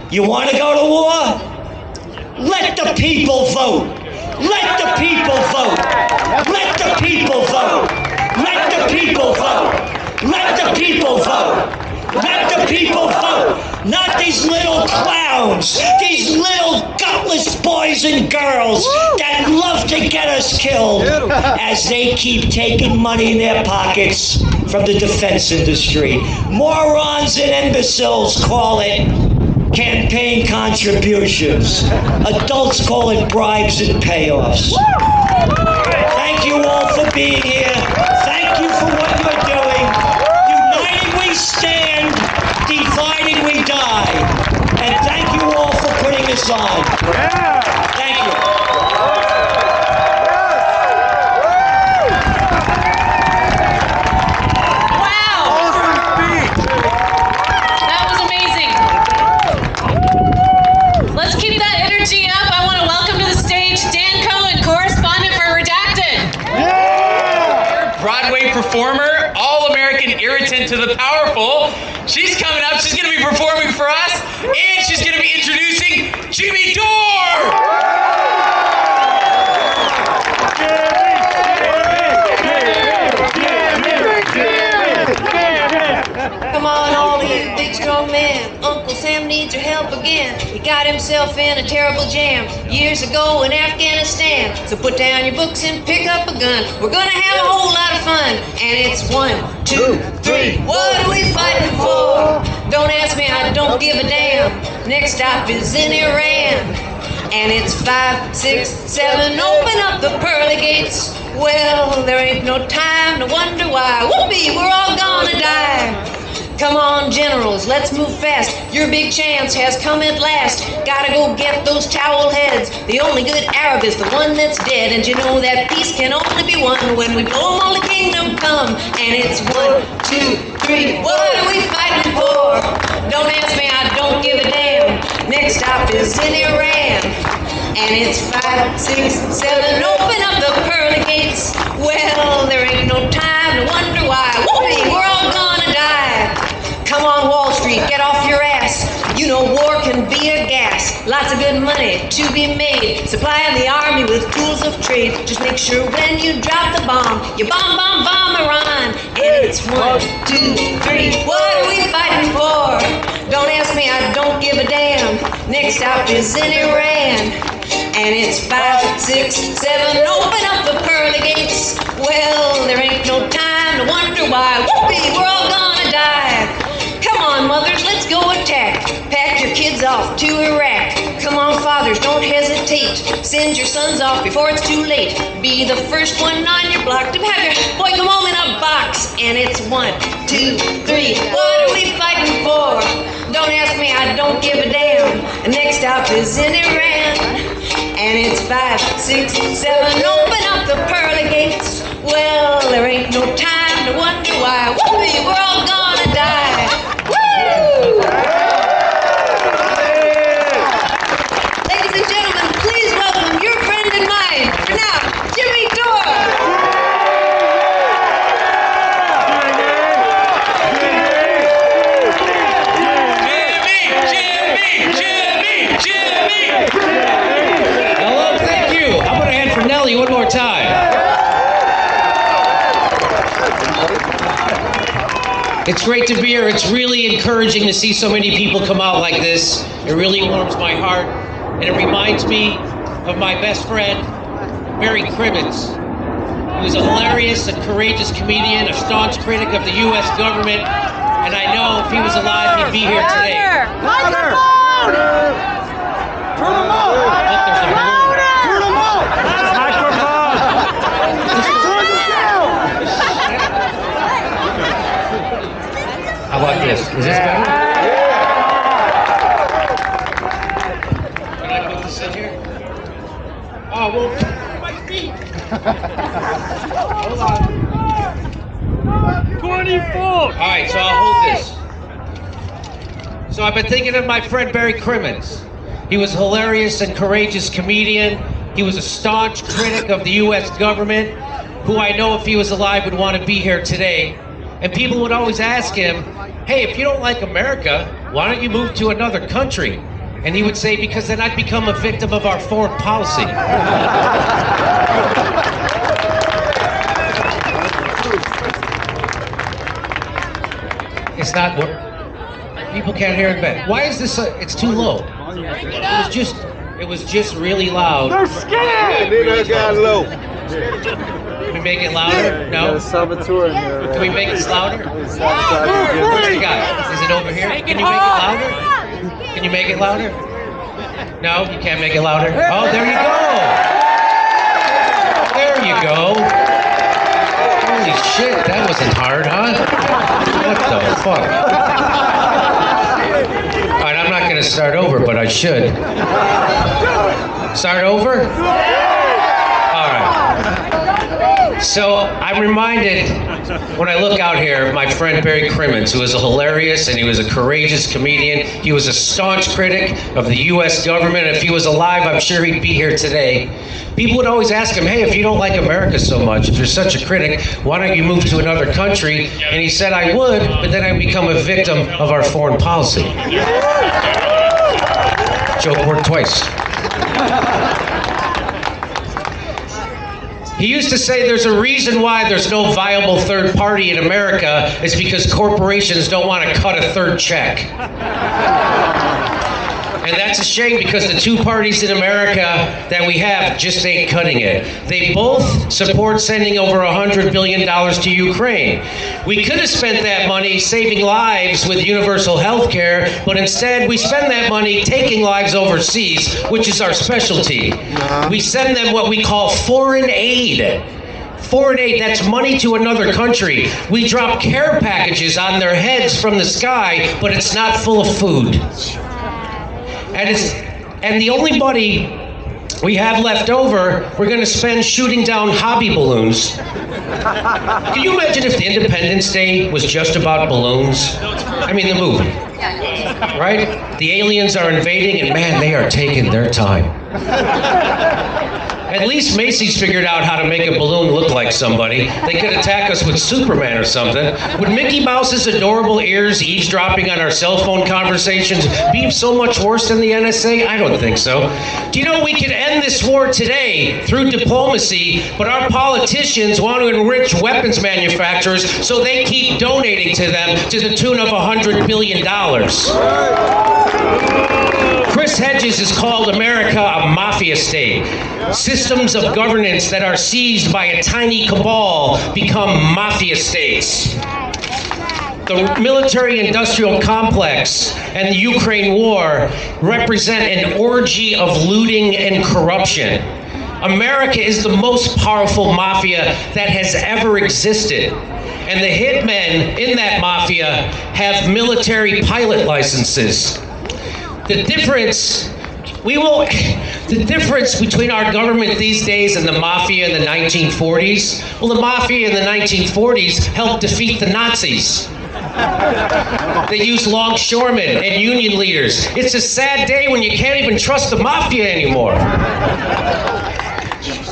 you want to go to war? Let the people vote. Let the people vote. Let the people vote. Let the people vote. Let the people vote. Let the people vote. Not these little clowns, these little gutless boys and girls that love to get us killed as they keep taking money in their pockets from the defense industry. Morons and imbeciles call it campaign contributions. Adults call it bribes and payoffs. Thank you all for being here. Thank you for what you're doing. United we stand, divided we die. And thank you all for putting this on. Thank you. Let's keep that energy up. I want to welcome to the stage Dan Cohen, correspondent for Redacted. Broadway performer, all-American irritant to the powerful. She's coming up. She's going to be performing for us, and she's going to be introducing Jimmy Dore. Come on, all of you big strong men. Uncle Sam needs your help again. He got himself in a terrible jam years ago in Afghanistan. So put down your books and pick up a gun. We're gonna have a whole lot of fun. And it's 1, 2, 3. What are we fighting for? Don't ask me, I don't give a damn. Next stop is in Iran. And it's 5, 6, 7. Open up the pearly gates. Well, there ain't no time to wonder why. Whoopee, we're all gonna die. Come on, generals, let's move fast. Your big chance has come at last. Gotta go get those towel heads. The only good Arab is the one that's dead. And you know that peace can only be won when we blow 'em all the kingdom come. And it's 1, 2, 3. What are we fighting for? Don't ask me, I don't give a damn. Next stop is in Iran. And it's 5, 6, 7. Open up the pearly gates. Well, there ain't no time to wonder why. Whoopee, we're all gonna die. Come on, Wall Street, get off your ass. You know war can be a gas. Lots of good money to be made. Supplying the army with tools of trade. Just make sure when you drop the bomb, you bomb Iran. And it's 1, 2, 3. What are we fighting for? Don't ask me, I don't give a damn. Next stop is in Iran. And it's 5, 6, 7. Open up the pearly gates. Well, there ain't no time to wonder why. Whoopee, we're all gonna die. Come on, mothers, let's go attack. Pack your kids off to Iraq. Come on, fathers, don't hesitate. Send your sons off before it's too late. Be the first one on your block to have your boy come home in a box. And it's 1, 2, 3. What are we fighting for? Don't ask me, I don't give a damn. The next stop is in Iran. And it's 5, 6, 7. Open up the pearly gates. Well, there ain't no time to wonder why. Whoopee, we're all gonna die. Woo! Ladies and gentlemen, please welcome your friend and mine, for now, Jimmy Dore. Jimmy! one more time. It's great to be here. It's really encouraging to see so many people come out like this. It really warms my heart. And it reminds me of my best friend, Barry Crimmins, who was a hilarious and courageous comedian, a staunch critic of the U.S. government. And I know if he was alive, he'd be here today. Microphone! Turn him up! There's a balloon. Turn him up! Microphone! Turn him down! How about this? Is this better? Can I put this in here? Oh, well, my feet. Hold on. 24! All right, so I'll hold this. So I've been thinking of my friend Barry Crimmins. He was a hilarious and courageous comedian. He was a staunch critic of the U.S. government, who I know if he was alive would want to be here today. And people would always ask him, hey, if you don't like America, why don't you move to another country? And he would say, because then I'd become a victim of our foreign policy. It's not what people can't hear it back. Why is this? It's too low. It was just really loud. They're scared! They got low. Can we make it louder? No. Saboteur in there. Can we make it louder? Where's the guy? Is it over here? Can you make it louder? Can you make it louder? No, you can't make it louder. Oh, there you go. There you go. Holy shit, that wasn't hard, huh? What the fuck? All right, I'm not going to start over, but I should. Start over? All right. So I'm reminded, when I look out here, of my friend Barry Crimmins, who was a hilarious and he was a courageous comedian. He was a staunch critic of the U.S. government. If he was alive, I'm sure he'd be here today. People would always ask him, hey, if you don't like America so much, if you're such a critic, why don't you move to another country? And he said, I would, but then I'd become a victim of our foreign policy. Joke worked twice. He used to say there's a reason why there's no viable third party in America. It's because corporations don't want to cut a third check. And that's a shame, because the two parties in America that we have just ain't cutting it. They both support sending over $100 billion to Ukraine. We could have spent that money saving lives with universal health care, but instead we spend that money taking lives overseas, which is our specialty. We send them what we call foreign aid. Foreign aid, that's money to another country. We drop care packages on their heads from the sky, but it's not full of food. And the only money we have left over, we're going to spend shooting down hobby balloons. Can you imagine if the Independence Day was just about balloons? I mean, the movie. Right? The aliens are invading, and man, they are taking their time. At least Macy's figured out how to make a balloon look like somebody. They could attack us with Superman or something. Would Mickey Mouse's adorable ears eavesdropping on our cell phone conversations be so much worse than the NSA? I don't think so. Do you know we could end this war today through diplomacy, but our politicians want to enrich weapons manufacturers so they keep donating to them to the tune of $100 billion. Chris Hedges has called America a mafia state. Systems of governance that are seized by a tiny cabal become mafia states. The military-industrial complex and the Ukraine war represent an orgy of looting and corruption. America is the most powerful mafia that has ever existed. And the hitmen in that mafia have military pilot licenses. The difference between our government these days and the mafia in the 1940s, well, the mafia in the 1940s helped defeat the Nazis. They used longshoremen and union leaders. It's a sad day when you can't even trust the mafia anymore.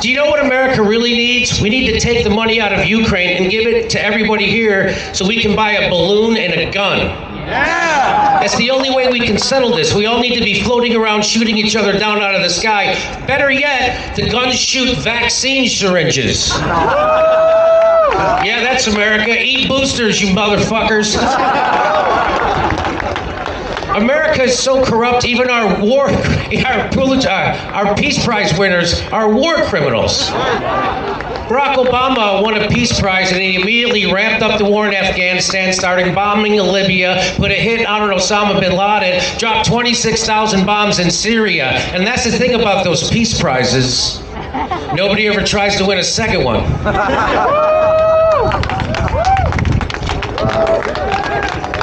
Do you know what America really needs? We need to take the money out of Ukraine and give it to everybody here so we can buy a balloon and a gun. That's the only way we can settle this. We all need to be floating around shooting each other down out of the sky. Better yet, the guns shoot vaccine syringes. Yeah, that's America. Eat boosters, you motherfuckers. America is so corrupt, even our Peace Prize winners are war criminals. Barack Obama won a Peace Prize and he immediately ramped up the war in Afghanistan, starting bombing Libya, put a hit on Osama bin Laden, dropped 26,000 bombs in Syria. And that's the thing about those Peace Prizes. Nobody ever tries to win a second one.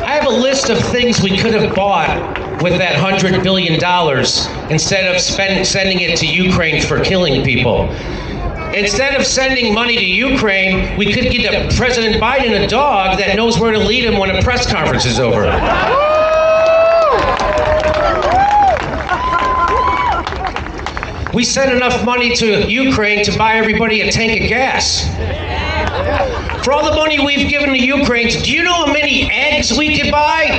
I have a list of things we could have bought with that $100 billion instead of sending it to Ukraine for killing people. Instead of sending money to Ukraine, we could get President Biden a dog that knows where to lead him when a press conference is over. We sent enough money to Ukraine to buy everybody a tank of gas. For all the money we've given to Ukraine, do you know how many eggs we could buy?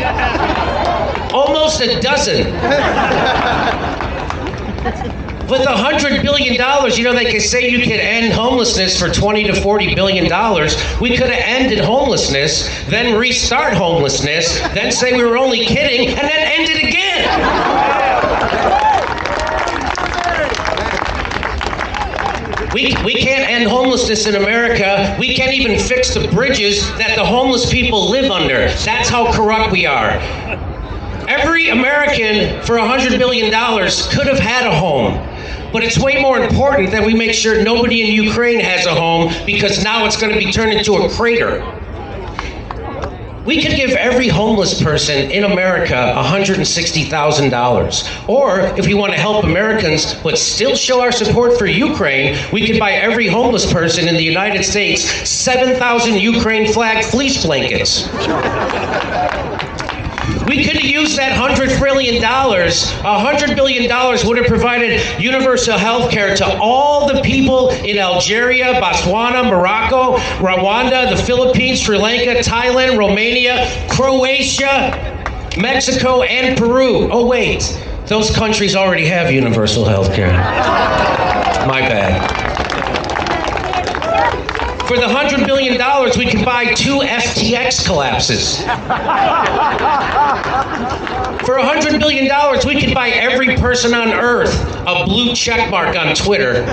Almost a dozen. With $100 billion, you know, they could say you could end homelessness for $20 to $40 billion. We could have ended homelessness, then restart homelessness, then say we were only kidding, and then end it again. We can't end homelessness in America. We can't even fix the bridges that the homeless people live under. That's how corrupt we are. Every American for $100 billion could have had a home. But it's way more important that we make sure nobody in Ukraine has a home, because now it's going to be turned into a crater. We could give every homeless person in America $160,000. Or, if we want to help Americans but still show our support for Ukraine, we could buy every homeless person in the United States 7,000 Ukraine flag fleece blankets. We could have used that $100 billion. $100 billion would have provided universal health care to all the people in Algeria, Botswana, Morocco, Rwanda, the Philippines, Sri Lanka, Thailand, Romania, Croatia, Mexico, and Peru. Oh, wait. Those countries already have universal health care. My bad. For the $100 billion, we could buy 2 FTX collapses. For $100 billion, we could buy every person on Earth a blue check mark on Twitter.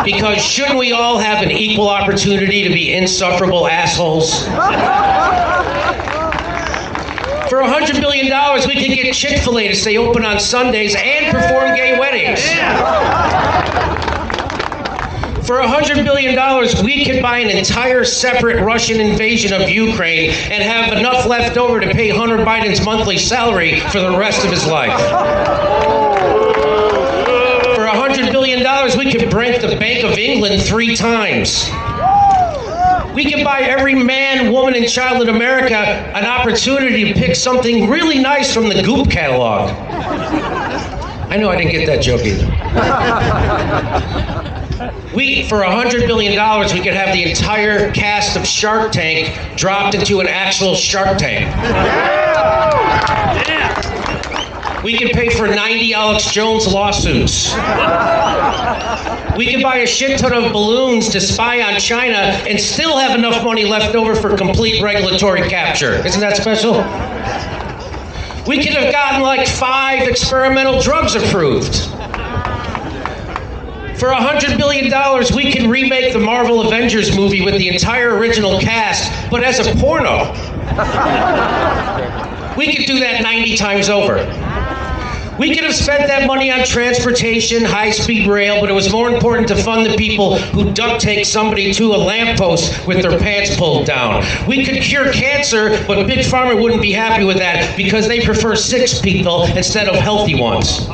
Because shouldn't we all have an equal opportunity to be insufferable assholes? For $100 billion, we could get Chick-fil-A to stay open on Sundays and perform gay weddings. For $100 billion, we could buy an entire separate Russian invasion of Ukraine and have enough left over to pay Hunter Biden's monthly salary for the rest of his life. For $100 billion, we could break the Bank of England 3 times. We could buy every man, woman, and child in America an opportunity to pick something really nice from the Goop catalog. I know I didn't get that joke either. For $100 billion, we could have the entire cast of Shark Tank dropped into an actual Shark Tank. We could pay for 90 Alex Jones lawsuits. We could buy a shit ton of balloons to spy on China and still have enough money left over for complete regulatory capture. Isn't that special? We could have gotten like 5 experimental drugs approved. For $100 billion, we could remake the Marvel Avengers movie with the entire original cast, but as a porno. We could do that 90 times over. We could have spent that money on transportation, high-speed rail, but it was more important to fund the people who duct tape somebody to a lamppost with their pants pulled down. We could cure cancer, but Big Pharma wouldn't be happy with that because they prefer sick people instead of healthy ones.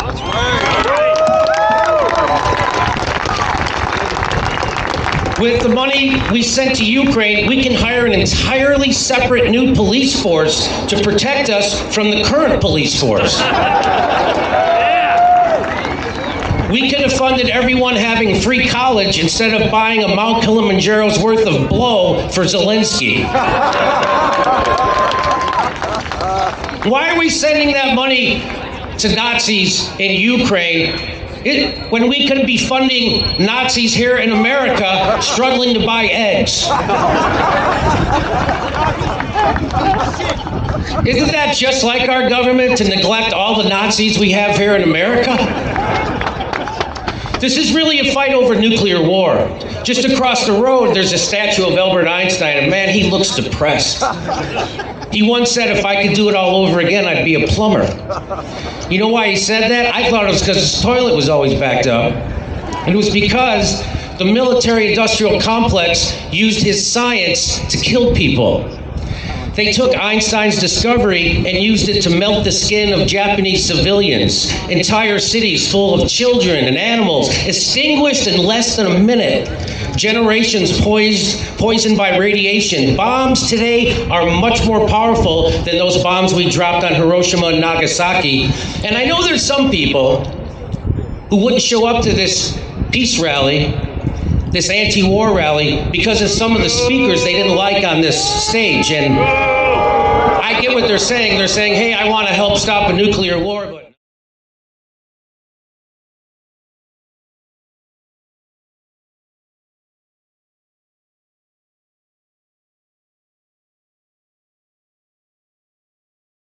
With the money we sent to Ukraine, we can hire an entirely separate new police force to protect us from the current police force. We could have funded everyone having free college instead of buying a Mount Kilimanjaro's worth of blow for Zelensky. Why are we sending that money to Nazis in Ukraine when we could be funding Nazis here in America struggling to buy eggs? Isn't that just like our government to neglect all the Nazis we have here in America? This is really a fight over nuclear war. Just across the road, there's a statue of Albert Einstein, and man, he looks depressed. He once said, if I could do it all over again, I'd be a plumber. You know why he said that? I thought it was because his toilet was always backed up. And it was because the military-industrial complex used his science to kill people. They took Einstein's discovery and used it to melt the skin of Japanese civilians. Entire cities full of children and animals extinguished in less than a minute. Generations poisoned by radiation. Bombs today are much more powerful than those bombs we dropped on Hiroshima and Nagasaki. And I know there's some people who wouldn't show up to this peace rally, this anti-war rally, because of some of the speakers they didn't like on this stage. And I get what they're saying. They're saying, hey, I want to help stop a nuclear war, but